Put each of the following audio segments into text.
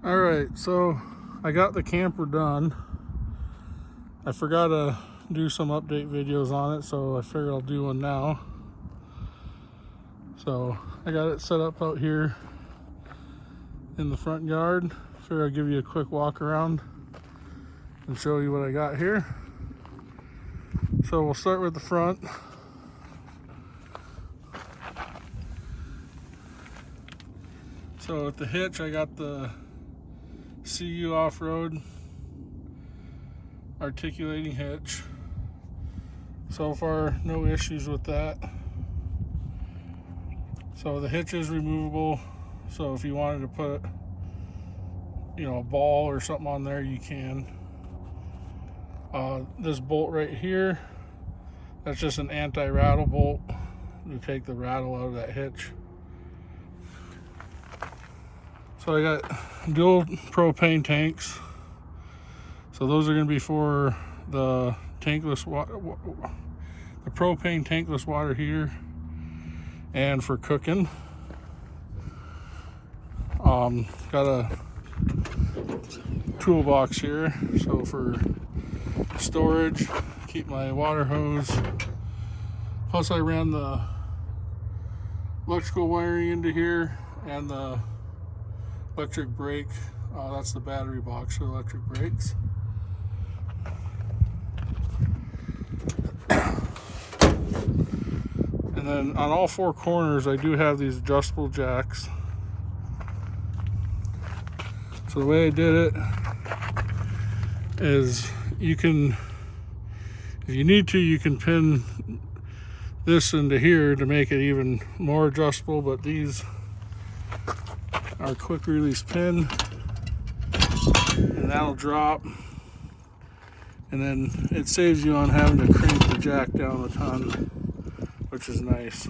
All right, so I got the camper done. I forgot to do some update videos on it, so I figured I'll do one now. So I got it set up out here in the front yard. Figured I'll give you a quick walk around and show you what I got here. So we'll start with the front. So with the hitch, I got the CU off-road articulating hitch. So far, no issues with that. So the hitch is removable. So if you wanted to put, a ball or something on there, you can. This bolt right here, that's just an anti-rattle bolt to take the rattle out of that hitch. So I got dual propane tanks. So those are going to be for the tankless water, the propane tankless water heater, and for cooking. Got a toolbox here, so for storage, keep my water hose. Plus I ran the electrical wiring into here and the electric brake. That's the battery box for electric brakes. And then on all four corners I do have these adjustable jacks. So the way I did it is you can, if you need to, you can pin this into here to make it even more adjustable, but these are quick release pin, and that'll drop, and then it saves you on having to crank the jack down a ton, which is nice.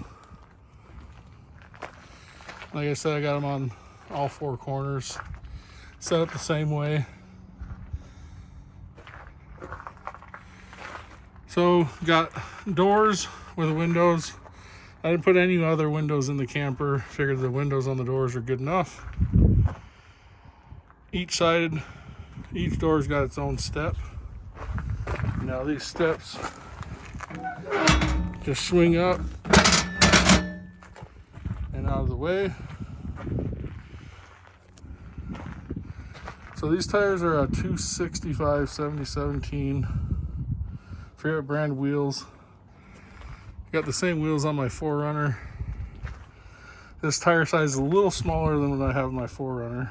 Like I said, I got them on all four corners, set up the same way. So got doors with windows. I didn't put any other windows in the camper. Figured the windows on the doors are good enough. Each door's got its own step. Now these steps just swing up and out of the way. So these tires are a 265 7017. Favorite brand wheels. Got the same wheels on my 4Runner. This tire size is a little smaller than what I have in my 4Runner.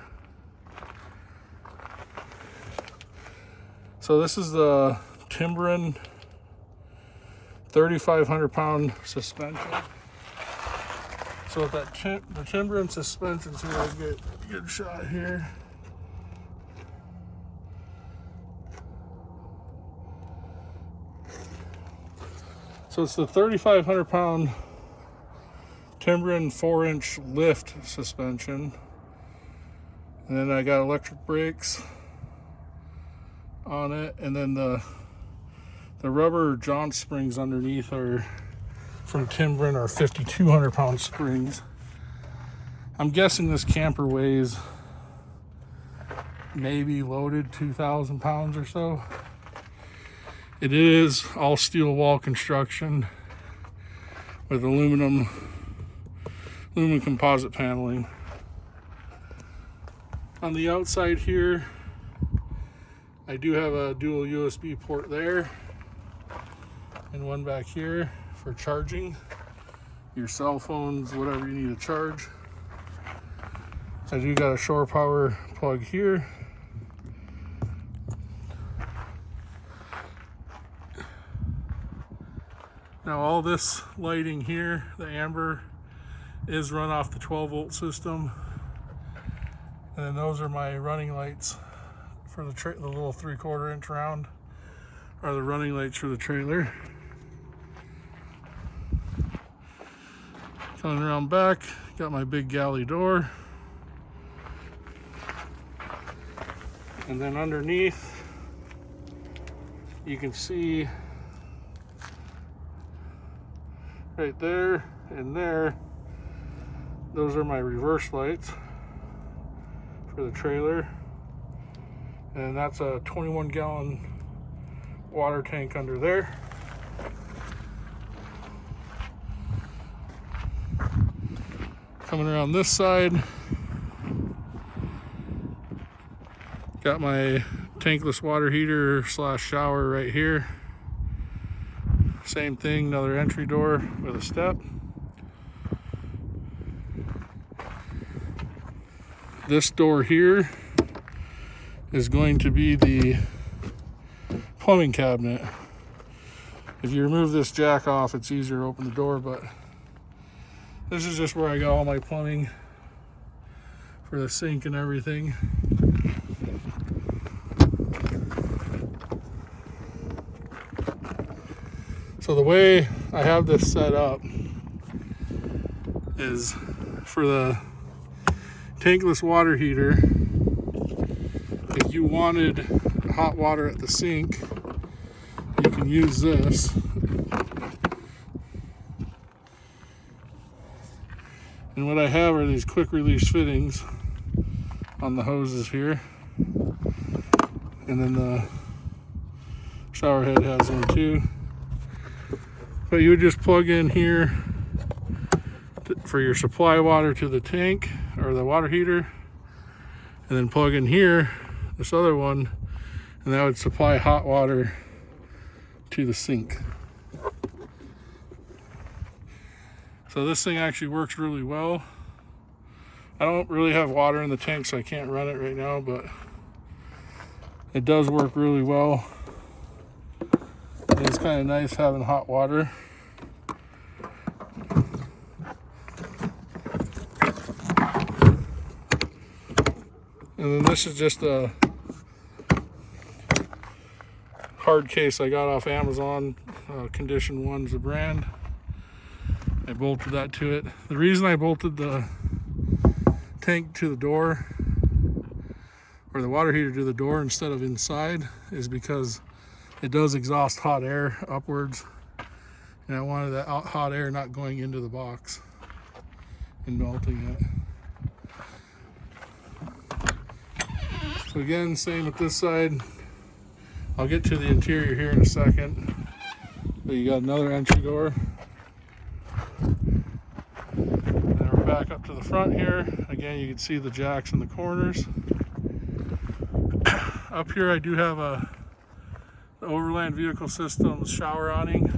So this is the Timbren 3,500 pound suspension. So with that the Timbren suspension, so I get a good shot here. So it's the 3,500 pound Timbren 4-inch lift suspension. And then I got electric brakes on it. And then the rubber John springs underneath are from Timbren, are 5,200 pound springs. I'm guessing this camper weighs maybe loaded 2,000 pounds or so. It is all steel wall construction with aluminum composite paneling. On the outside here, I do have a dual USB port there and one back here for charging your cell phones, whatever you need to charge. I do got a shore power plug here. Now all this lighting here, the amber, is run off the 12 volt system. And then those are my running lights for the little 3/4 inch round, are the running lights for the trailer. Coming around back, got my big galley door. And then underneath, you can see right there and there, those are my reverse lights for the trailer. And that's a 21-gallon water tank under there. Coming around this side, got my tankless water heater / shower right here. Same thing, another entry door with a step. This door here is going to be the plumbing cabinet. If you remove this jack off, it's easier to open the door, but this is just where I got all my plumbing for the sink and everything. So the way I have this set up is for the tankless water heater. If you wanted hot water at the sink, you can use this. And what I have are these quick release fittings on the hoses here. And then the shower head has one too. But you would just plug in here for your supply water to the tank or the water heater. And then plug in here, this other one, and that would supply hot water to the sink. So this thing actually works really well. I don't really have water in the tank, so I can't run it right now, but it does work really well. And it's kind of nice having hot water. And then this is just a hard case I got off Amazon. Condition 1's the brand. I bolted that to it. The reason I bolted the tank to the door, or the water heater to the door instead of inside, is because it does exhaust hot air upwards, and I wanted that hot air not going into the box and melting it. So again, same with this side. I'll get to the interior here in a second. But you got another entry door. And we're back up to the front here. Again, you can see the jacks in the corners. Up here I do have the Overland Vehicle Systems shower awning.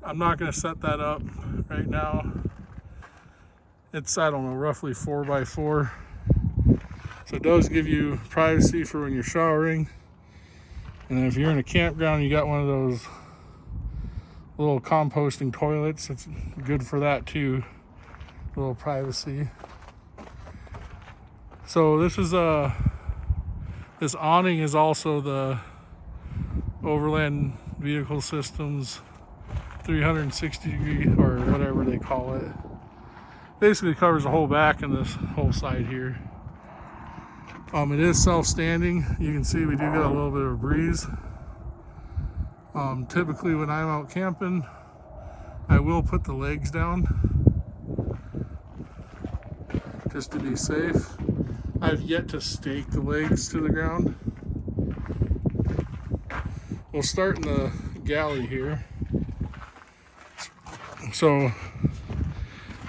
I'm not going to set that up right now. It's, I don't know, roughly 4x4. So it does give you privacy for when you're showering. And then if you're in a campground, you got one of those little composting toilets. It's good for that too. A little privacy. So this is this awning is also the Overland Vehicle Systems 360 degree, or whatever they call it. Basically covers the whole back and this whole side here. It is self-standing. You can see we do get a little bit of a breeze. Typically when I'm out camping, I will put the legs down just to be safe. I've yet to stake the legs to the ground. We'll start in the galley here. So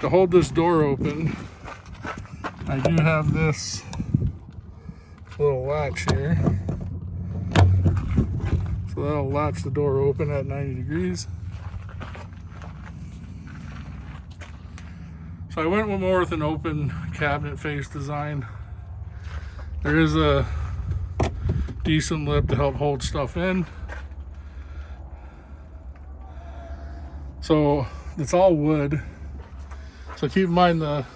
to hold this door open, I do have this little latch here. So that'll latch the door open at 90 degrees. So I went more with an open cabinet face design. There is a decent lip to help hold stuff in. So it's all wood. So keep in mind the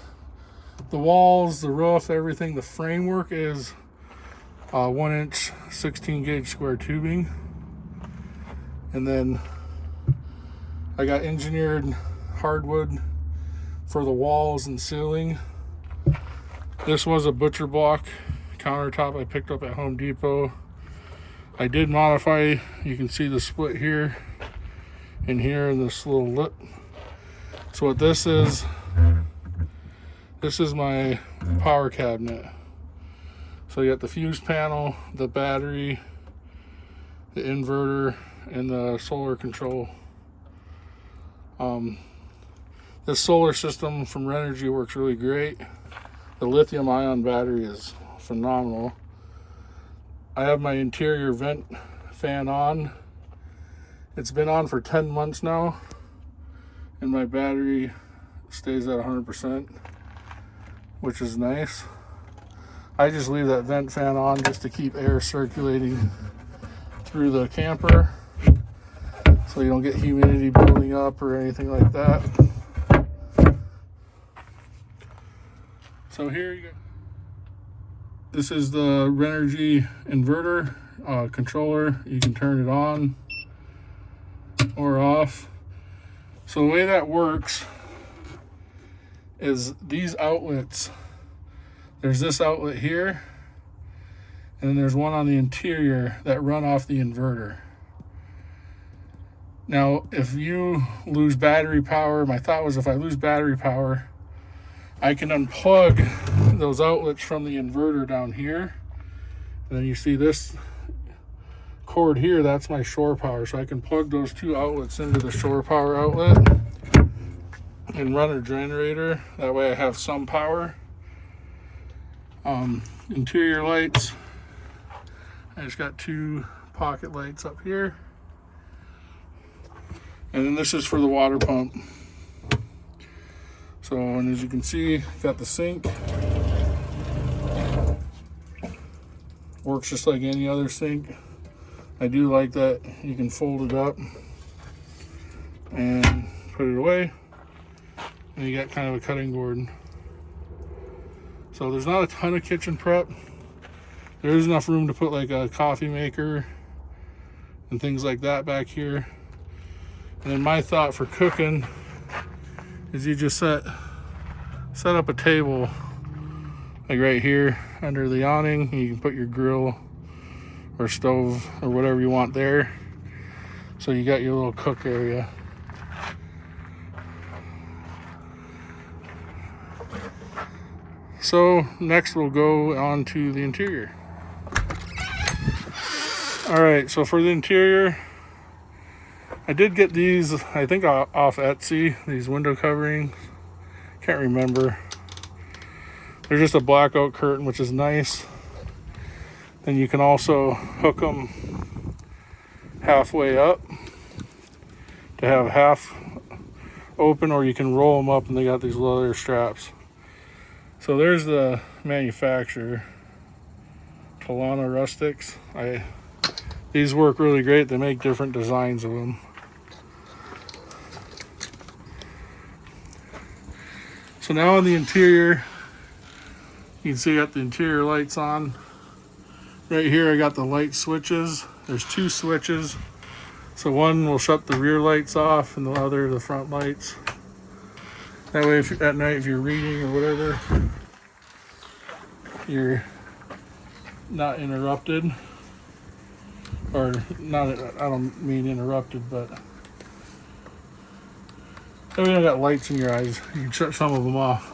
walls, the roof, everything, the framework is 1-inch 16 gauge square tubing. And then I got engineered hardwood for the walls and ceiling. This was a butcher block countertop I picked up at Home Depot. I did modify, you can see the split here and here in this little lip. So what this is This is my power cabinet. So you got the fuse panel, the battery, the inverter, and the solar control. This solar system from Renogy works really great. The lithium ion battery is phenomenal. I have my interior vent fan on. It's been on for 10 months now, and my battery stays at 100%, which is nice. I just leave that vent fan on just to keep air circulating through the camper, so you don't get humidity building up or anything like that. So here you go. This is the Renogy inverter controller. You can turn it on or off. So the way that works is these outlets, there's this outlet here, and then there's one on the interior that run off the inverter. Now, if you lose battery power, my thought was if I lose battery power, I can unplug those outlets from the inverter down here. And then you see this cord here, that's my shore power. So I can plug those two outlets into the shore power outlet and run a generator. That way I have some power. Interior lights, I just got 2 pocket lights up here. And then this is for the water pump. So, and as you can see, got the sink. Works just like any other sink. I do like that you can fold it up and put it away. And you got kind of a cutting board. So there's not a ton of kitchen prep. There is enough room to put like a coffee maker and things like that back here. And then my thought for cooking is you just set up a table like right here under the awning. You can put your grill or stove or whatever you want there. So you got your little cook area. So next we'll go on to the interior. All right, so for the interior, I did get these, I think off Etsy, these window coverings. Can't remember. They're just a blackout curtain, which is nice. Then you can also hook them halfway up to have half open, or you can roll them up and they got these leather straps. So there's the manufacturer, Talana Rustics. These work really great. They make different designs of them. So now on the interior, you can see I got the interior lights on. Right here I got the light switches. There's 2 switches. So one will shut the rear lights off and the other the front lights. That way if at night if you're reading or whatever, you're not interrupted. Or not, I don't mean interrupted, but if you don't got lights in your eyes, you can shut some of them off.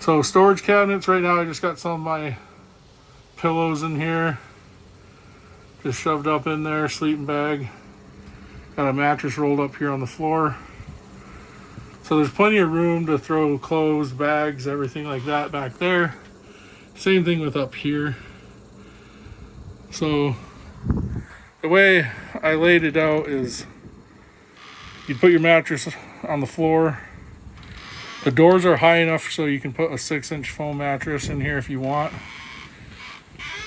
So storage cabinets, right now I just got some of my pillows in here. Just shoved up in there, sleeping bag. Got a mattress rolled up here on the floor. So there's plenty of room to throw clothes, bags, everything like that back there. Same thing with up here. So the way I laid it out is you put your mattress on the floor. The doors are high enough so you can put a 6-inch foam mattress in here if you want.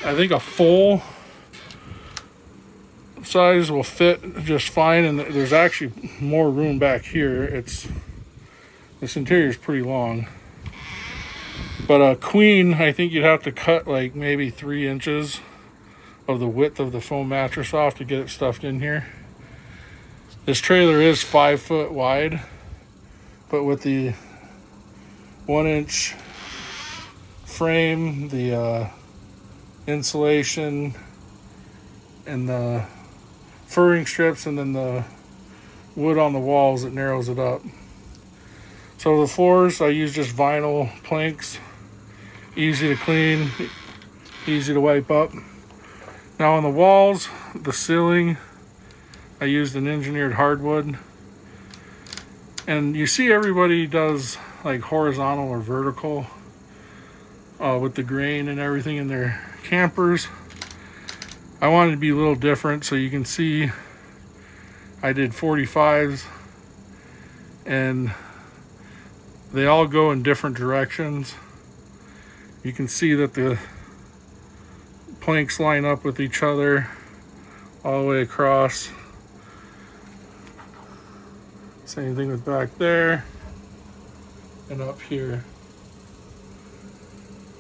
I think a full size will fit just fine, and there's actually more room back here. This interior is pretty long. But a queen, I think you'd have to cut like maybe 3 inches of the width of the foam mattress off to get it stuffed in here. This trailer is 5 foot wide, but with the 1-inch frame, the insulation, and the furring strips, and then the wood on the walls, it narrows it up. So the floors, I use just vinyl planks, easy to clean, easy to wipe up. Now on the walls, the ceiling, I used an engineered hardwood. And you see everybody does like horizontal or vertical with the grain and everything in their campers. I wanted to be a little different, so you can see I did 45s and they all go in different directions. You can see that the planks line up with each other all the way across. Same thing with back there and up here.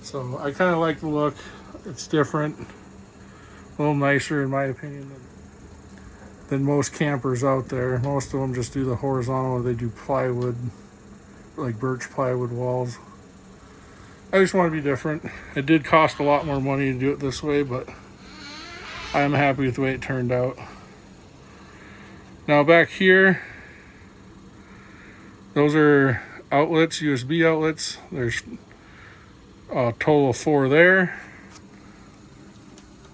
So I kind of like the look. It's different, a little nicer in my opinion than most campers out there. Most of them just do the horizontal, or they do plywood, like birch plywood walls. I just want to be different. It did cost a lot more money to do it this way, but I'm happy with the way it turned out. Now back here, those are outlets, USB outlets. There's a total of 4 there.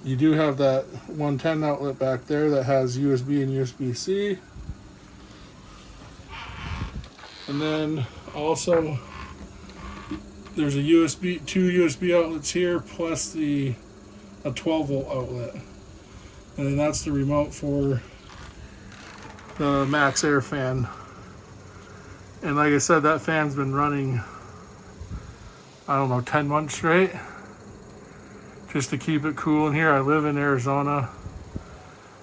You do have that 110 outlet back there that has USB and USB-C. And then also there's a two USB outlets here, plus a 12 volt outlet. And then that's the remote for the Max Air fan. And like I said, that fan's been running, I don't know, 10 months straight, just to keep it cool in here. I live in Arizona.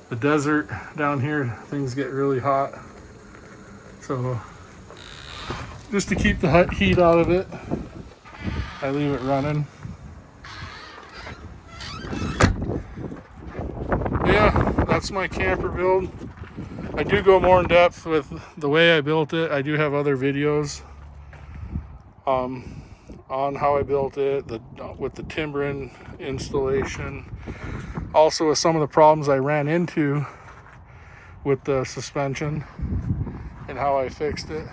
The desert down here, things get really hot. So just to keep the heat out of it, I leave it running. Yeah, that's my camper build. I do go more in depth with the way I built it. I do have other videos on how I built it, with the timbering installation. Also with some of the problems I ran into with the suspension and how I fixed it.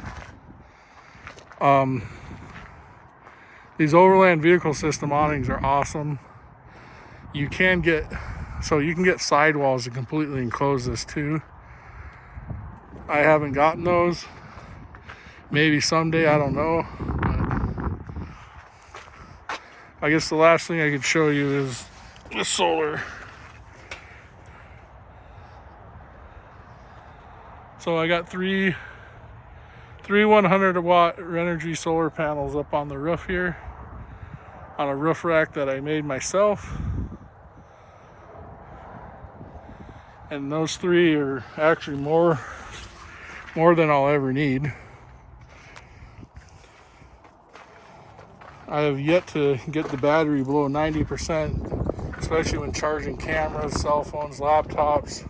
These overland vehicle system awnings are awesome. You can get sidewalls to completely enclose this too. I haven't gotten those. Maybe someday, I don't know. But I guess the last thing I could show you is the solar. So I got three 100 watt energy solar panels up on the roof here, on a roof rack that I made myself. And those 3 are actually more than I'll ever need. I have yet to get the battery below 90%, especially when charging cameras, cell phones, laptops,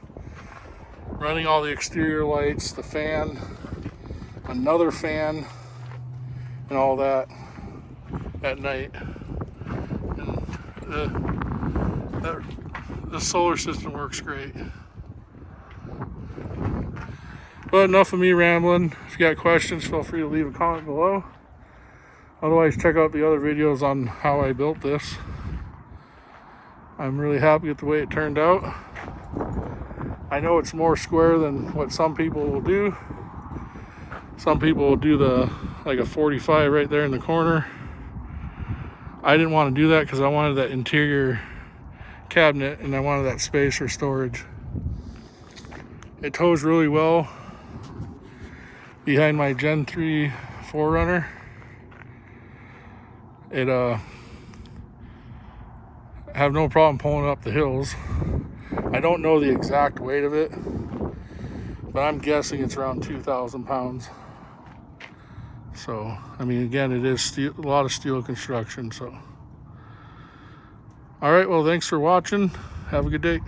running all the exterior lights, the fan, another fan, and all that at night. And the solar system works great. But enough of me rambling. If you got questions, feel free to leave a comment below. Otherwise, check out the other videos on how I built this. I'm really happy with the way it turned out. I know it's more square than what some people will do. Some people will do like a 45 right there in the corner. I didn't want to do that because I wanted that interior cabinet and I wanted that space for storage. It tows really well behind my Gen 3 4Runner. It have no problem pulling up the hills. I don't know the exact weight of it, but I'm guessing it's around 2,000 pounds. So, I mean, again, it is steel, a lot of steel construction. So, all right, well, thanks for watching. Have a good day.